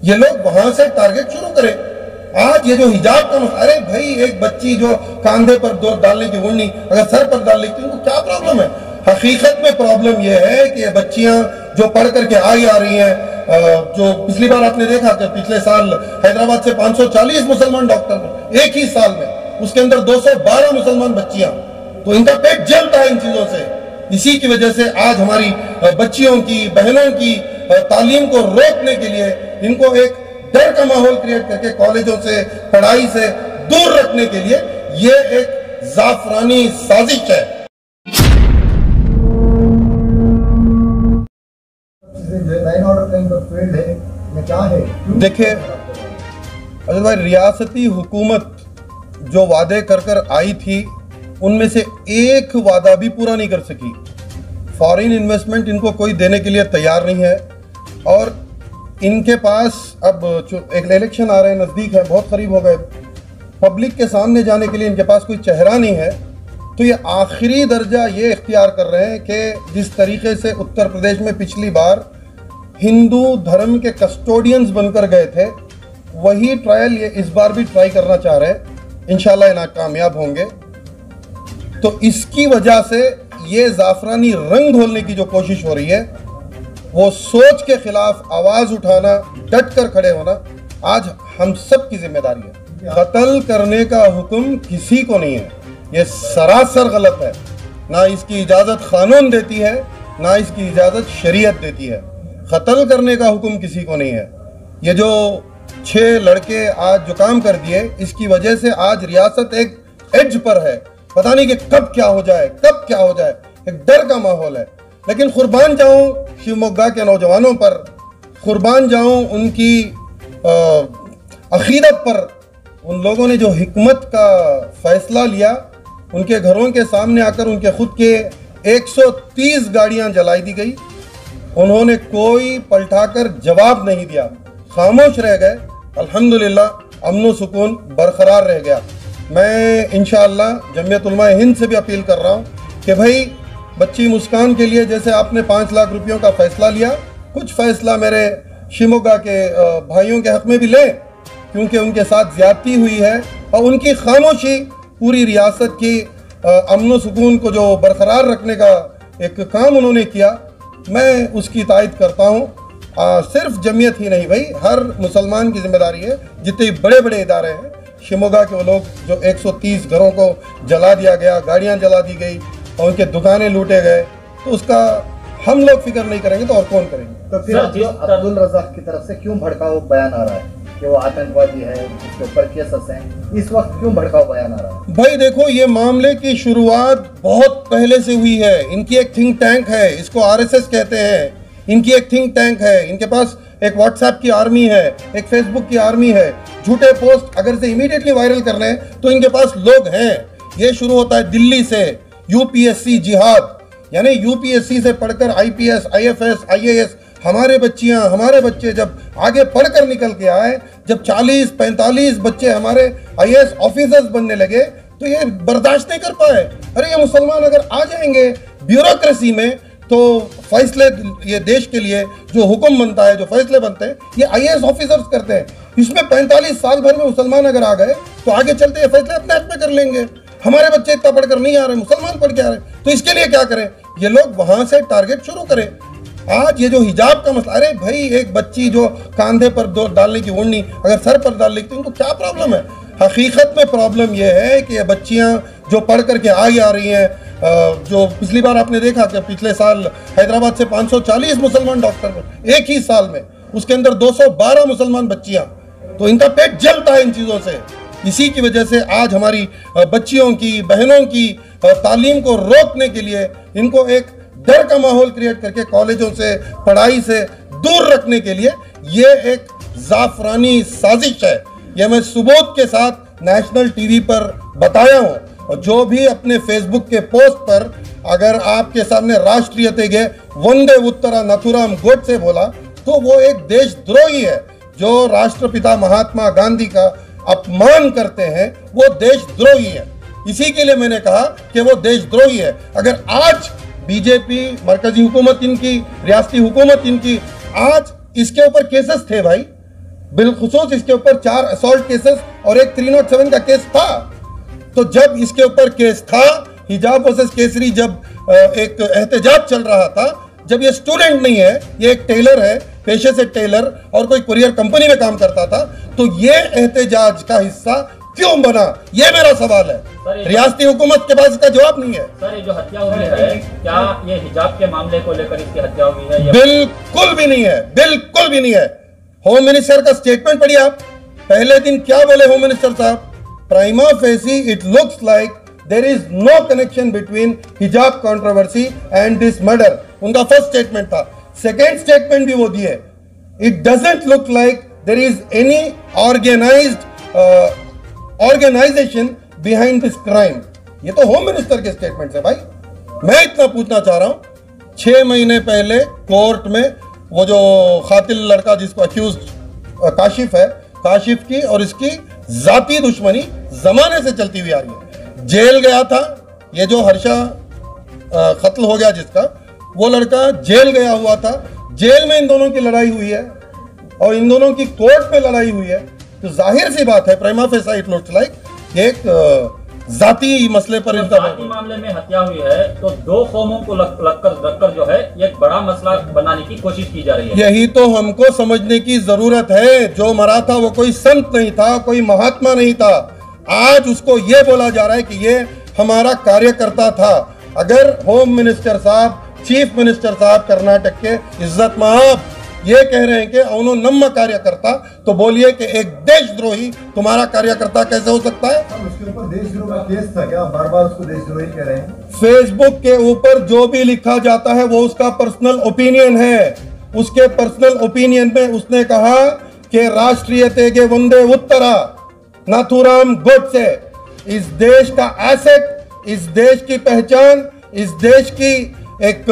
ये लोग वहां से टारगेट शुरू करें। आज ये जो हिजाब का मसला, अरे भाई एक बच्ची जो कांधे पर दो डालने की ओढ़नी अगर सर पर डाल लेती है, उनको क्या प्रॉब्लम है? हकीकत में प्रॉब्लम यह है कि ये बच्चियां जो पढ़ करके आगे आ रही हैं, जो पिछली बार आपने देखा कि पिछले साल हैदराबाद से 540 मुसलमान डॉक्टर एक ही साल में, उसके अंदर 212 मुसलमान बच्चियां, तो इनका पेट जलता है इन चीजों से। इसी की वजह से आज हमारी बच्चियों की, बहनों की तालीम को रोकने के लिए इनको एक डर का माहौल क्रिएट करके कॉलेजों से, पढ़ाई से दूर रखने के लिए ये एक जाफरानी साजिश है। देखिए अजल भाई, रियासती हुकूमत जो वादे कर कर आई थी उनमें से एक वादा भी पूरा नहीं कर सकी। फॉरेन इन्वेस्टमेंट इनको कोई देने के लिए तैयार नहीं है और इनके पास अब एक इलेक्शन आ रहे हैं, नज़दीक है, बहुत करीब हो गए, पब्लिक के सामने जाने के लिए इनके पास कोई चेहरा नहीं है। तो ये आखिरी दर्जा ये इख्तियार कर रहे हैं कि जिस तरीके से उत्तर प्रदेश में पिछली बार हिंदू धर्म के कस्टोडियंस बनकर गए थे, वही ट्रायल ये इस बार भी ट्राई करना चाह रहे हैं। इंशाल्लाह ये कामयाब होंगे। तो इसकी वजह से ये जाफरानी रंग घोलने की जो कोशिश हो रही है, वो सोच के खिलाफ आवाज उठाना, डट कर खड़े होना आज हम सब की जिम्मेदारी है। कत्ल करने का हुक्म किसी को नहीं है, ये सरासर गलत है। ना इसकी इजाजत कानून देती है, ना इसकी इजाजत शरीयत देती है। कत्ल करने का हुक्म किसी को नहीं है। ये जो 6 लड़के आज जो काम कर दिए, इसकी वजह से आज रियासत एक एज पर है, पता नहीं कि कब क्या हो जाए, कब क्या हो जाए, एक डर का माहौल है। लेकिन कुर्बान जाऊं शिवमोग्गा के नौजवानों पर, कुर्बान जाऊं उनकी अकीदत पर। उन लोगों ने जो हिकमत का फैसला लिया, उनके घरों के सामने आकर उनके खुद के 130 गाड़ियां जलाई दी गई, उन्होंने कोई पलटाकर जवाब नहीं दिया, खामोश रह गए। अल्हम्दुलिल्लाह अमन सुकून बरकरार रह गया। मैं इंशाअल्लाह जमीयत उलमा हिंद से भी अपील कर रहा हूँ कि भाई बच्ची मुस्कान के लिए जैसे आपने 5 लाख रुपयों का फैसला लिया, कुछ फैसला मेरे शिवमोग्गा के भाइयों के हक में भी लें, क्योंकि उनके साथ ज्यादती हुई है और उनकी खामोशी पूरी रियासत की अमन सुकून को जो बरकरार रखने का एक काम उन्होंने किया, मैं उसकी तायद करता हूँ। सिर्फ जमीयत ही नहीं भाई, हर मुसलमान की जिम्मेदारी है। जितने बड़े बड़े इदारे हैं, शिवमोग्गा के वो लोग जो 130 घरों को जला दिया गया, गाड़ियाँ जला दी गई और उनके दुकानें लूटे गए, तो उसका हम लोग फिक्र नहीं करेंगे तो और कौन करेंगे? तो फिर अब्दुल रज़ाक की तरफ से क्यों भड़काऊ बयान आ रहा है कि वो आतंकवादी है, उसके ऊपर केसेस हैं, इस वक्त क्यों भड़काऊ बयान आ रहा है? भाई देखो, ये मामले की शुरुआत बहुत पहले से हुई है। इनकी एक थिंक टैंक है, इसको आरएसएस कहते हैं। इनकी एक थिंक टैंक है, इनके पास एक व्हाट्सएप की आर्मी है, एक फेसबुक की आर्मी है। झूठे पोस्ट अगर से इमीडिएटली वायरल करने हैं तो इनके पास लोग हैं। ये शुरू होता है दिल्ली से, यूपीएससी जिहाद, यानी यूपीएससी से पढ़कर आईपीएस, आईएफएस, आईएएस हमारे बच्चियां, हमारे बच्चे जब आगे पढ़कर निकल के आए, जब 40-45 बच्चे हमारे आईएएस ऑफिसर्स बनने लगे, तो ये बर्दाश्त नहीं कर पाए। अरे ये मुसलमान अगर आ जाएंगे ब्यूरोक्रेसी में, तो फैसले ये देश के लिए जो हुक्म बनता है, जो फैसले बनते हैं, ये आईएएस ऑफिसर्स करते हैं। इसमें 45 साल भर में मुसलमान अगर आ गए तो आगे चलते ये फैसले अपने हक में कर लेंगे। हमारे बच्चे इतना पढ़कर नहीं आ रहे, मुसलमान पढ़ के आ रहे, तो इसके लिए क्या करें? ये लोग वहां से टारगेट शुरू करें। आज ये जो हिजाब का मसला, अरे भाई एक बच्ची जो कांधे पर दो डालने की ओढ़नी अगर सर पर डाल लेती है, उनको क्या प्रॉब्लम है? हकीकत में प्रॉब्लम यह है कि ये बच्चियां जो पढ़ करके आगे आ रही हैं, जो पिछली बार आपने देखा कि पिछले साल हैदराबाद से 540 मुसलमान डॉक्टर एक ही साल में, उसके अंदर 212 मुसलमान बच्चियां, तो इनका पेट जलता है इन चीज़ों से। इसी की वजह से आज हमारी बच्चियों की, बहनों की तालीम को रोकने के लिए इनको एक डर का माहौल क्रिएट करके कॉलेजों से, पढ़ाई से दूर रखने के लिए ये एक जाफरानी साजिश है। यह मैं सबूत के साथ नेशनल टीवी पर बताया हूँ। और जो भी अपने फेसबुक के पोस्ट पर अगर आपके सामने राष्ट्रीयते गे वंदे उत्तरा नथुराम गोडसे बोला, तो वो एक देशद्रोही है। जो राष्ट्रपिता महात्मा गांधी का अपमान करते हैं, वो देशद्रोही है। इसी के लिए मैंने कहा कि वो देशद्रोही है। अगर आज बीजेपी, मरकजी हुकूमत इनकी, रियासती हुकूमत इनकी, आज इसके ऊपर केसेस थे भाई, बिलखुसूस इसके ऊपर 4 असॉल्ट केसेस और एक 307 का केस था। तो जब इसके ऊपर केस था, हिजाब वर्सेस केसरी, जब एक एहतजाज चल रहा था, जब ये स्टूडेंट नहीं है, ये एक टेलर है, पेशे से टेलर और कोई कुरियर कंपनी में काम करता था, तो ये एहतजाज का हिस्सा क्यों बना, ये मेरा सवाल है। रियासती हुकूमत के पास इसका जवाब नहीं है। सर, ये जो हत्या हुई है, क्या ये हिजाब के मामले को लेकर इसकी हत्या हुई है? बिल्कुल भी नहीं है, बिल्कुल भी नहीं है। होम मिनिस्टर का स्टेटमेंट पढ़िए आप। पहले दिन क्या बोले होम मिनिस्टर साहब? Prima facie it looks like there is no connection between hijab controversy and this murder. उनका फर्स्ट स्टेटमेंट था। सेकेंड स्टेटमेंट भी वो दिए, it doesn't look like there is any organisation behind this crime. ये तो home minister के statement है भाई। मैं इतना पूछना चाह रहा हूं, 6 महीने पहले कोर्ट में वो जो कातिल लड़का जिसको अक्यूज काशिफ है, काशिफ की और इसकी जाती दुश्मनी जमाने से चलती हुई आ रही है। जेल गया था ये जो हर्षा कत्ल हो गया जिसका, वो लड़का जेल गया हुआ था। जेल में इन दोनों की लड़ाई हुई है और इन दोनों की कोर्ट में लड़ाई हुई है। तो जाहिर सी बात है, prima facie it looks like एक जाती मसले पर इनका मामले में हत्या हुई है, तो 2 कौमों को रखकर जो है एक बड़ा मसला बनाने की कोशिश की जा रही है। यही तो हमको समझने की जरूरत है। जो मरा था वो कोई संत नहीं था, कोई महात्मा नहीं था। आज उसको ये बोला जा रहा है कि ये हमारा कार्यकर्ता था। अगर होम मिनिस्टर साहब, चीफ मिनिस्टर साहब कर्नाटक के इज्जत माब ये कह रहे हैं कि अवनो नम्मा कार्यकर्ता, तो बोलिए कि एक देशद्रोही तुम्हारा कार्यकर्ता कैसे हो सकता है? उसके ऊपर देशद्रोह का केस था क्या? बार-बार उसको देशद्रोही कह रहे हैं। फेसबुक के ऊपर जो भी लिखा जाता है वो उसका पर्सनल ओपिनियन है। उसके पर्सनल ओपिनियन में उसने कहा कि राष्ट्रीयतेगे वंदे उत्तरा नाथुराम गोडसे इस देश का एसेट, इस देश की पहचान, इस देश की एक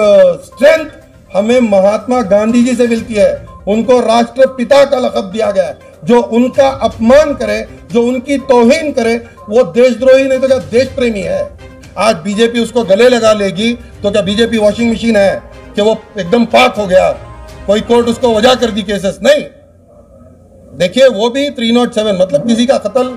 स्ट्रेंथ हमें महात्मा गांधी जी से मिलती है। उनको राष्ट्रपिता का लक़ब दिया गया है। जो उनका अपमान करे, जो उनकी तौहीन करे, वो देशद्रोही नहीं तो क्या देश प्रेमी है। आज बीजेपी उसको गले लगा लेगी तो क्या बीजेपी वॉशिंग मशीन है कि वो एकदम पाक हो गया, कोई कोर्ट उसको वजह कर दी केसेस? नहीं। देखिए वो भी 307 मतलब किसी का कत्ल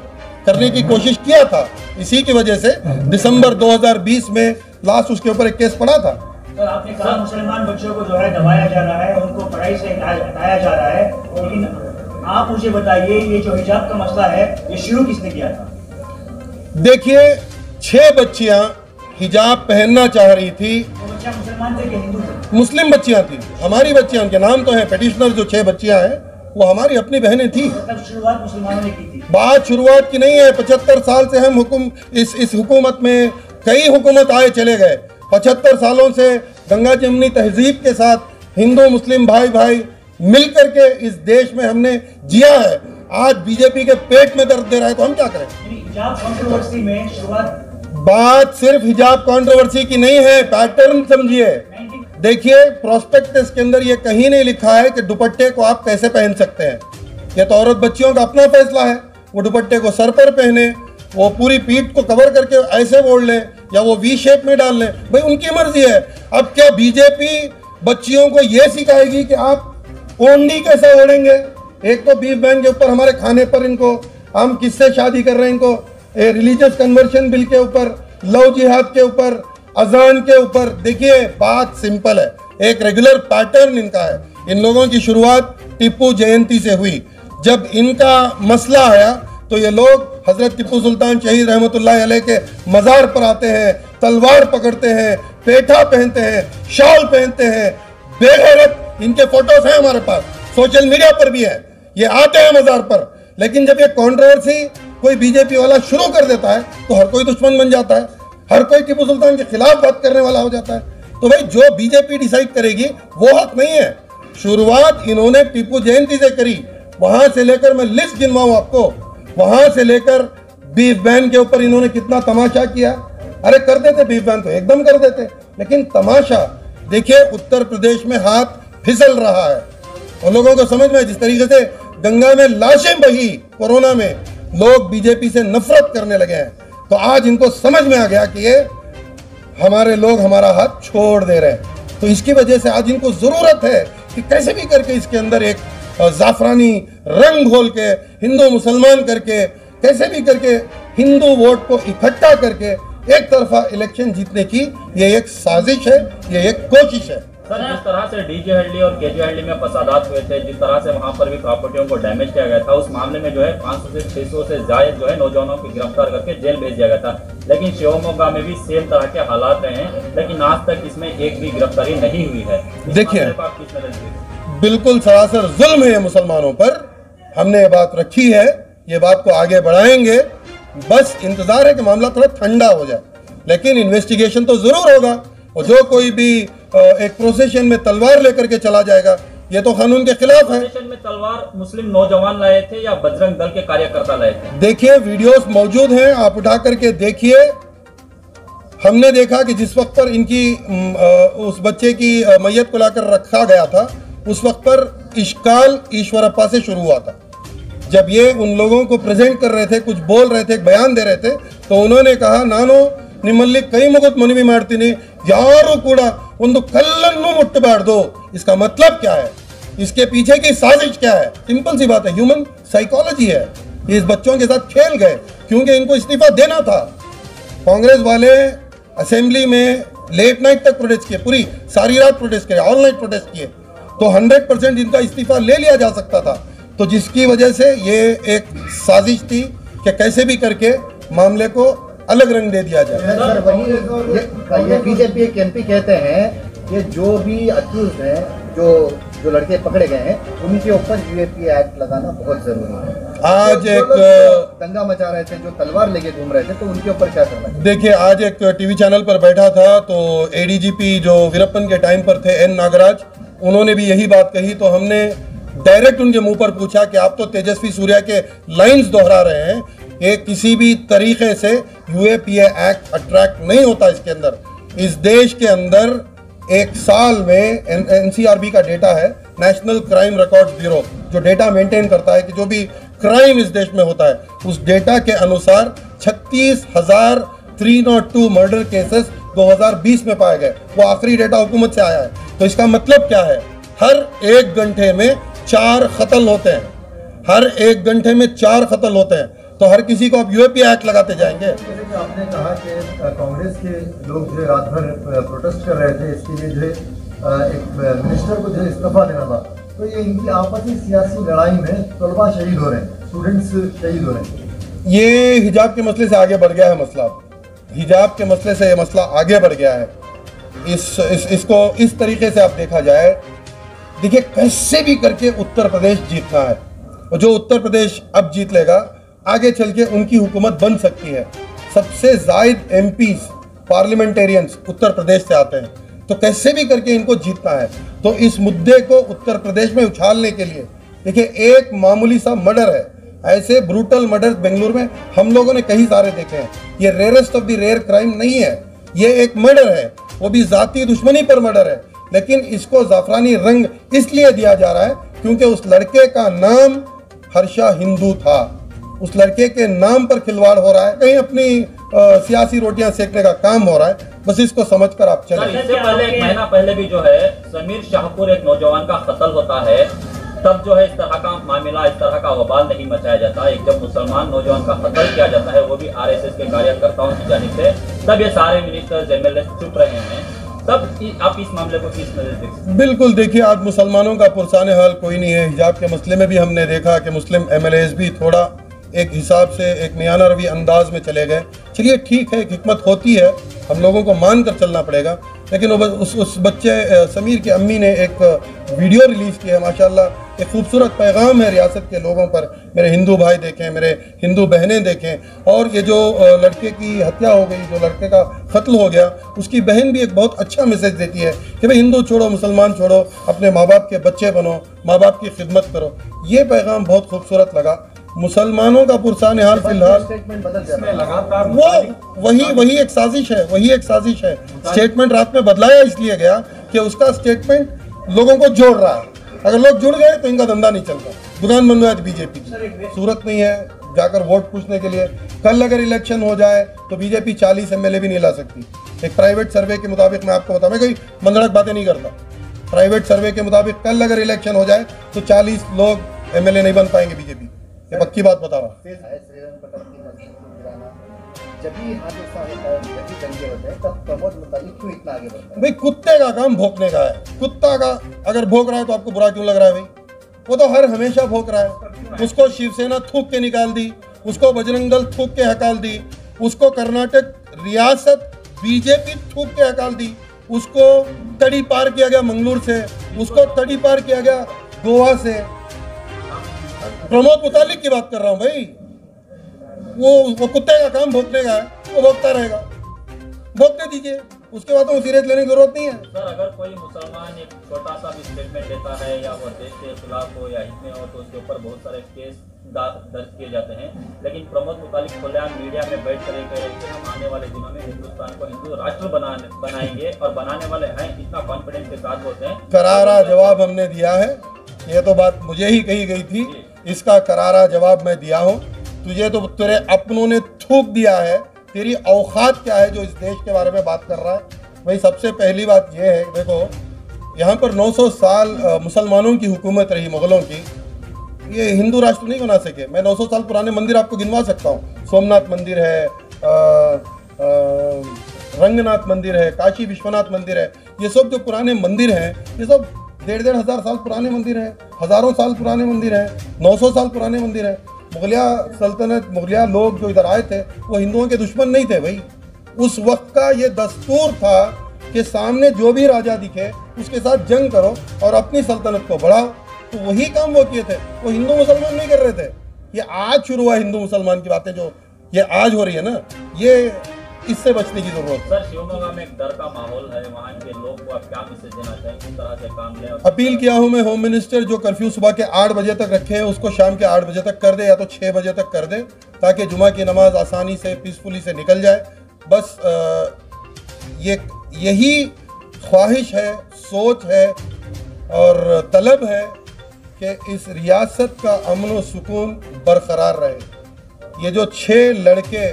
करने की कोशिश किया था। इसी की वजह से दिसंबर 2020 में लास्ट उसके ऊपर एक केस पड़ा था। तो आपने कहा मुसलमान बच्चों को जो है दबाया जा रहा है, उनको पढ़ाई से हटाया जा रहा है, लेकिन आप मुझे बताइए ये जो हिजाब का मसला है ये शुरू किसने किया था? देखिए 6 बच्चियां हिजाब पहनना चाह रही थी। वो बच्चियां मुसलमान थे कि हिंदू थे? मुस्लिम बच्चियां थी, हमारी बच्चियां, उनके नाम तो है पेटिशनर। जो 6 बच्चियां हैं वो हमारी अपनी बहनें थी। मतलब शुरुआत मुसलमानों ने की थी? बात शुरुआत की नहीं है। 75 साल से हम इस हुकूमत में कई हुकूमत आए चले गए। 75 सालों से गंगा जमुनी तहजीब के साथ हिंदू मुस्लिम भाई भाई मिलकर के इस देश में हमने जिया है। आज बीजेपी के पेट में दर्द दे रहा है तो हम क्या करें? हिजाब कंट्रोवर्सी में शुरुआत, बात सिर्फ हिजाब कंट्रोवर्सी की नहीं है, पैटर्न समझिए। देखिए प्रोस्पेक्टस के अंदर ये कहीं नहीं लिखा है कि दुपट्टे को आप कैसे पहन सकते हैं। ये तो औरत बच्चियों का अपना फैसला है। वो दुपट्टे को सर पर पहने, वो पूरी पीठ को कवर करके ऐसे ओढ़ लें या वो वी शेप में डाल लें, भाई उनकी मर्जी है। अब क्या बीजेपी बच्चियों को ये सिखाएगी कि आप ओढ़नी कैसे ओढ़ेंगे? एक तो बीफ बैन के ऊपर, हमारे खाने पर इनको, हम किससे शादी कर रहे हैं इनको, रिलीजियस कन्वर्शन बिल के ऊपर, लव जिहाद के ऊपर, अजान के ऊपर। देखिए बात सिंपल है, एक रेगुलर पैटर्न इनका है। इन लोगों की शुरुआत टिप्पू जयंती से हुई। जब इनका मसला आया तो ये लोग हजरत टिप्पू सुल्तान शहीद रहमतुल्लाह अलैह के मज़ार पर आते हैं, तलवार पकड़ते हैं, पेठा पहनते हैं, शॉल पहनते हैं, बेगैरत। इनके फोटोज हैं हमारे पास, सोशल मीडिया पर भी है। ये आते हैं मज़ार पर, लेकिन जब ये कंट्रोवर्सी कोई बीजेपी वाला शुरू कर देता है तो हर कोई दुश्मन बन जाता है, हर कोई टिप्पू सुल्तान के खिलाफ बात करने वाला हो जाता है। तो भाई जो बीजेपी डिसाइड करेगी वो हक नहीं है। शुरुआत इन्होंने टिप्पू जयंती से करी, वहां से लेकर मैं लिस्ट गिनवाऊं आपको, वहां से लेकर बीफ बैन के ऊपर इन्होंने कितना तमाशा किया। अरे कर देते बीफ बैन तो एकदम कर देते, लेकिन तमाशा देखिए उत्तर प्रदेश में हाथ फिसल रहा है। उन लोगों को समझ में, जिस तरीके से गंगा में लाशें बही कोरोना में, लोग बीजेपी से नफरत करने लगे हैं। तो आज इनको समझ में आ गया कि ये हमारे लोग हमारा हाथ छोड़ दे रहे हैं। तो इसकी वजह से आज इनको जरूरत है कि कैसे भी करके इसके अंदर एक जाफरानी रंग घोल के, हिंदू मुसलमान करके, कैसे भी करके हिंदू वोट को इकट्ठा करके एक तरफा इलेक्शन जीतने की ये एक साजिश है, ये एक कोशिश है। सर, जिस तरह से डीजे हल्डी और केजे हल्डी में फसादात हुए थे, जिस तरह से वहां पर भी प्रॉपर्टियों को डैमेज किया गया था, उस मामले में जो है 500 से 600 से ज्यादा जो है नौजवानों को गिरफ्तार करके जेल भेज दिया गया था। लेकिन शिवमोगा में भी सेम तरह के हालात रहे हैं, लेकिन आज तक इसमें एक भी गिरफ्तारी नहीं हुई है। देखिए, बिल्कुल सरासर जुल्म है मुसलमानों पर। हमने ये बात रखी है, ये बात को आगे बढ़ाएंगे। बस इंतजार है कि मामला थोड़ा ठंडा हो जाए, लेकिन इन्वेस्टिगेशन तो जरूर होगा। और जो कोई भी एक प्रोसेशन में तलवार लेकर के चला जाएगा, ये तो कानून के खिलाफ है। प्रोसेशन में तलवार मुस्लिम नौजवान लाए थे या बजरंग दल के कार्यकर्ता लाए थे? देखिए, वीडियोस मौजूद हैं, आप उठा करके देखिए। हमने देखा कि जिस वक्त पर इनकी उस बच्चे की मैयत को लाकर रखा गया था, उस वक्त पर इश्काल ईश्वरप्पा से शुरू हुआ था। जब ये उन लोगों को प्रेजेंट कर रहे थे, कुछ बोल रहे थे, एक बयान दे रहे थे, तो उन्होंने कहा, नानो निम्मल्ली कई मुगत मनिवी मारती यारो कूड़ा ಒಂದು ಕಲ್ಲನ್ನು ಮುಟ್ಟಬಾರ್ದು। इसका मतलब क्या है, इसके पीछे की साजिश क्या है? सिंपल सी बात है, ह्यूमन साइकोलॉजी है। इस बच्चों के साथ खेल गए, क्योंकि इनको इस्तीफा देना था। कांग्रेस वाले असेंबली में लेट नाइट तक प्रोटेस्ट किए, पूरी सारी रात प्रोटेस्ट किए, ऑल नाइट प्रोटेस्ट किए, तो 100% इनका इस्तीफा ले लिया जा सकता था। तो जिसकी वजह से ये एक साजिश थी कि कैसे भी करके मामले को अलग रंग दे दिया जाए। सर, वही ये बीजेपी के एमपी कहते हैं कि जो भी अक्यूज हैं, जो लड़के पकड़े गए हैं, उनके ऊपर यूएपीए एक्ट लगाना बहुत जरूरी है। आज एक दंगा मचा रहे थे, जो तलवार लेके घूम रहे थे, तो उनके ऊपर क्या करना है? देखिए, आज एक टीवी चैनल पर बैठा था, तो एडीजीपी जो वीरप्पन के टाइम पर थे, एन नागराज, उन्होंने भी यही बात कही। तो हमने डायरेक्ट उनके मुंह पर पूछा कि आप तो तेजस्वी सूर्या के लाइंस दोहरा रहे हैं कि किसी भी तरीके से यूएपीए एक्ट अट्रैक्ट नहीं होता इसके अंदर। इस देश के अंदर एक साल में एनसीआरबी का डेटा है, नेशनल क्राइम रिकॉर्ड ब्यूरो, जो डेटा मेंटेन करता है कि जो भी क्राइम इस देश में होता है, उस डेटा के अनुसार 36,302 मर्डर केसेस 2020 में पाए गए। वो आखिरी डेटा हुकूमत से आया है। तो इसका मतलब क्या है, हर 1 घंटे में 4 कत्ल होते हैं, हर 1 घंटे में 4 कत्ल होते हैं। तो हर किसी को आप यूएपीए एक्ट लगाते जाएंगे। आपने कहा कि कांग्रेस के लोग जो रात भर प्रोटेस्ट कर रहे थे, इसके लिए जो है एक मिनिस्टर को जो इस्तीफा देना था, तो ये इनकी आपसी सियासी लड़ाई में तलबा शहीद हो रहे हैं, स्टूडेंट्स शहीद हो रहे हैं। ये हिजाब के मसले से आगे बढ़ गया है मसला। हिजाब के मसले से ये मसला आगे बढ़ गया है। इसको इस तरीके से आप देखा जाए, देखिए कैसे भी करके उत्तर प्रदेश जीतना है, और जो उत्तर प्रदेश अब जीत लेगा, आगे चल के उनकी हुकूमत बन सकती है। सबसे ज़ायद एमपीज पार्लियामेंटेरियंस उत्तर प्रदेश से आते हैं, तो कैसे भी करके इनको जीतना है। तो इस मुद्दे को उत्तर प्रदेश में उछालने के लिए, देखिए, एक मामूली सा मर्डर है, ऐसे ब्रूटल मर्डर बेंगलुरु में हम लोगों ने कई सारे देखे हैं। ये rarest of the rare crime नहीं है, ये एक मर्डर है, वो भी जाती दुश्मनी पर मर्डर है। लेकिन इसको जाफरानी रंग इसलिए दिया जा रहा है क्योंकि उस लड़के का नाम हर्षा हिंदू था। उस लड़के के नाम पर खिलवाड़ हो रहा है, कहीं अपनी सियासी रोटियां सेकने का काम हो रहा है। बस इसको समझकर आप चलें। इससे पहले 1 महीना पहले भी जो है समीर शाहपुर एक नौजवान का कत्ल होता है, तब जो है इस तरह का मामला, इस तरह का वबाल नहीं मचाया जाता। एक जब मुसलमान नौजवान का कत्ल किया जाता है, वो भी आरएसएस के कार्यकर्ताओं की जानिब से, तब ये सारे मिनिस्टर्स एमएलए चुप रहे हैं। तब आप इस मामले को किस नजर देखते हैं? बिल्कुल, देखिए, आज मुसलमानों का पुरसाने हाल कोई नहीं है। हिजाब के मसले में भी हमने देखा कि मुस्लिम एमएलएज भी थोड़ा एक हिसाब से एक मियाना रवी अंदाज में चले गए। चलिए ठीक है, एक हिकमत होती है, हम लोगों को मान कर चलना पड़ेगा। लेकिन उस बच्चे समीर की अम्मी ने एक वीडियो रिलीज़ की है, माशाल्लाह एक खूबसूरत पैगाम है रियासत के लोगों पर। मेरे हिंदू भाई देखें, मेरे हिंदू बहनें देखें। और ये जो लड़के की हत्या हो गई, जो लड़के का कत्ल हो गया, उसकी बहन भी एक बहुत अच्छा मैसेज देती है कि भाई हिंदू छोड़ो, मुसलमान छोड़ो, अपने माँ बाप के बच्चे बनो, माँ बाप की खिदमत करो। ये पैगाम बहुत खूबसूरत लगा। मुसलमानों का पुरसाने हाल फिलहाल स्टेटमेंट बदल जा रहा है। लगातार वही एक साजिश है, वही एक साजिश है। स्टेटमेंट रात में बदलाया इसलिए गया कि उसका स्टेटमेंट लोगों को जोड़ रहा है। अगर लोग जुड़ गए तो इनका धंधा नहीं चलता। दुकान बंद हुआ है बीजेपी की, सूरत नहीं है जाकर वोट पूछने के लिए। कल अगर इलेक्शन हो जाए तो बीजेपी 40 एमएलए भी नहीं ला सकती। एक प्राइवेट सर्वे के मुताबिक मैं आपको बताऊं, मैं कोई मंदड़क बातें नहीं करता, प्राइवेट सर्वे के मुताबिक कल अगर इलेक्शन हो जाए तो 40 लोग एमएलए नहीं बन पाएंगे बीजेपी। ये पक्की बात बता रहा हूँ। जब भी हादसा होता है, जब भी दंगे होते हैं, तब प्रमोद मुतालिक क्यों इतना आगे बढ़ता है? भाई कुत्ते का काम भौंकने का है। कुत्ता का अगर भौंक रहा है तो आपको बुरा क्यों लग रहा है भाई? वो तो हर हमेशा भौंक रहा है। उसको शिवसेना थूक के निकाल दी, उसको बजरंग दल थूक के हकाल दी, उसको कर्नाटक रियासत बीजेपी थूक के हकाल दी, उसको तड़ी पार किया गया मंगलूर से, उसको तड़ी पार किया गया गोवा से। प्रमोद मुतालिक की बात कर रहा हूं भाई। वो कुत्ते का काम भौंकने का है, वो भौंकता रहेगा, भौंकने दीजिए, उसके बाद तो सीरियस लेने की जरूरत नहीं है। सर अगर कोई मुसलमान एक छोटा सा भी स्टेटमेंट देता है या वो देश के खिलाफ हो या हित में हो तो उसके ऊपर बहुत सारे केस दर्ज किए जाते हैं, लेकिन प्रमोद मुतालिक खुलेआम मीडिया में बैठ कर कह रहे हैं हम आने वाले दिनों में हिंदुस्तान को हिंदू राष्ट्र बनाएंगे और बनाने वाले हैं, इतना कॉन्फिडेंस के साथ बोलते हैं। करारा जवाब हमने दिया है, ये तो बात मुझे ही कही गई थी, इसका करारा जवाब मैं दिया हूँ। तुझे तो तेरे अपनों ने थूक दिया है, तेरी औकात क्या है जो इस देश के बारे में बात कर रहा है? भाई सबसे पहली बात यह है, देखो यहाँ पर 900 साल मुसलमानों की हुकूमत रही, मुगलों की। ये हिंदू राष्ट्र नहीं बना सके। मैं 900 साल पुराने मंदिर आपको गिनवा सकता हूँ। सोमनाथ मंदिर है, रंगनाथ मंदिर है, काशी विश्वनाथ मंदिर है। ये सब जो पुराने मंदिर हैं, ये सब 1,500 हजार साल पुराने मंदिर हैं, हज़ारों साल पुराने मंदिर हैं, 900 साल पुराने मंदिर हैं। मुगलिया सल्तनत, मुगलिया लोग जो इधर आए थे वो हिंदुओं के दुश्मन नहीं थे भाई। उस वक्त का ये दस्तूर था कि सामने जो भी राजा दिखे उसके साथ जंग करो और अपनी सल्तनत को बढ़ाओ। तो वही काम वो किए थे, वो हिंदू मुसलमान नहीं कर रहे थे। ये आज शुरू हुआ हिंदू मुसलमान की बातें जो ये आज हो रही है ना, ये इससे बचने की जरूरत है। सर शिवमोगा में एक डर का माहौल है, वहाँ के लोग को आप क्या मैसेज देना चाहेंगे, किस तरह से काम लें? अपील किया हूँ मैं होम मिनिस्टर, जो कर्फ्यू सुबह के 8 बजे तक रखे हैं उसको शाम के 8 बजे तक कर दे या तो 6 बजे तक कर दे, ताकि जुमा की नमाज आसानी से पीसफुली से निकल जाए। बस यही ख्वाहिश है, सोच है और तलब है कि इस रियासत का अमन व सुकून बरकरार रहे। ये जो 6 लड़के,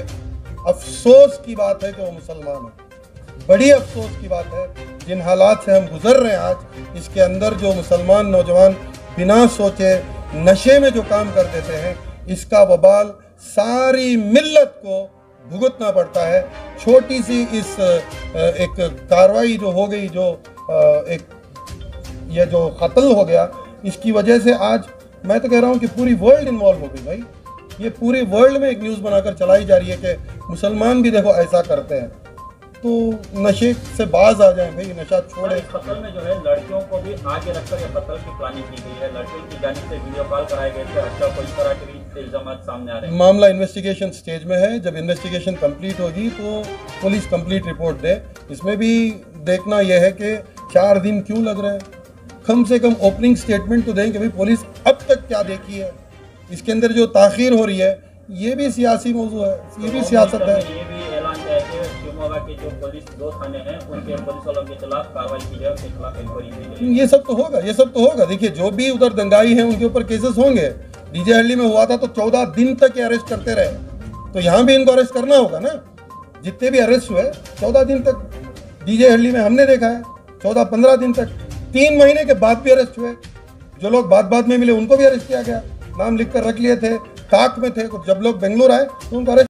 अफसोस की बात है कि वो मुसलमान हैं, बड़ी अफसोस की बात है जिन हालात से हम गुजर रहे हैं आज। इसके अंदर जो मुसलमान नौजवान बिना सोचे नशे में जो काम कर देते हैं, इसका वबाल सारी मिल्लत को भुगतना पड़ता है। छोटी सी इस एक कार्रवाई जो हो गई, जो एक ये जो कत्ल हो गया, इसकी वजह से आज मैं तो कह रहा हूँ कि पूरी वर्ल्ड इन्वॉल्व हो गई भाई। ये पूरे वर्ल्ड में एक न्यूज़ बनाकर चलाई जा रही है कि मुसलमान भी देखो ऐसा करते हैं। तो नशे से बाज आ जाए भाई, नशा छोड़े। इस कत्ल में जो है लड़कियों को भी आगे रखकर ये कत्ल की प्लानिंग की गई है, लड़कियों की जानिब से वीडियो कॉल कराए गए थे, अच्छा कोई तरह के भी इल्जाम सामने आ रहे हैं। मामला इन्वेस्टिगेशन स्टेज में है, जब इन्वेस्टिगेशन कंप्लीट होगी तो पुलिस कंप्लीट रिपोर्ट दे। इसमें भी देखना यह है कि 4 दिन क्यों लग रहे हैं, कम से कम ओपनिंग स्टेटमेंट तो दें कि भाई पुलिस अब तक क्या देखी है। इसके अंदर जो ताखीर हो रही है ये भी सियासी मौजू है, ये भी सियासत है। ये भी ऐलान किया है कि शिवमोगा के जो पुलिस 2 थाने हैं उनके पुलिस वालों के खिलाफ कार्रवाई की जाए, उनके खिलाफ इंक्वायरी की जाए। ये सब तो होगा, ये सब तो होगा। देखिए जो भी उधर दंगाई हैं उनके ऊपर केसेस होंगे। डीजे हल्ली में हुआ था तो 14 दिन तक अरेस्ट करते रहे, तो यहाँ भी इनको अरेस्ट करना होगा ना। जितने भी अरेस्ट हुए 14 दिन तक डीजे हल्ली में हमने देखा है, 14-15 दिन तक, 3 महीने के बाद भी अरेस्ट हुए। जो लोग बाद में मिले उनको भी अरेस्ट किया गया, नाम लिख कर रख लिए थे, ताक में थे। जब लोग बेंगलुरु आए तो उनको अरेस्ट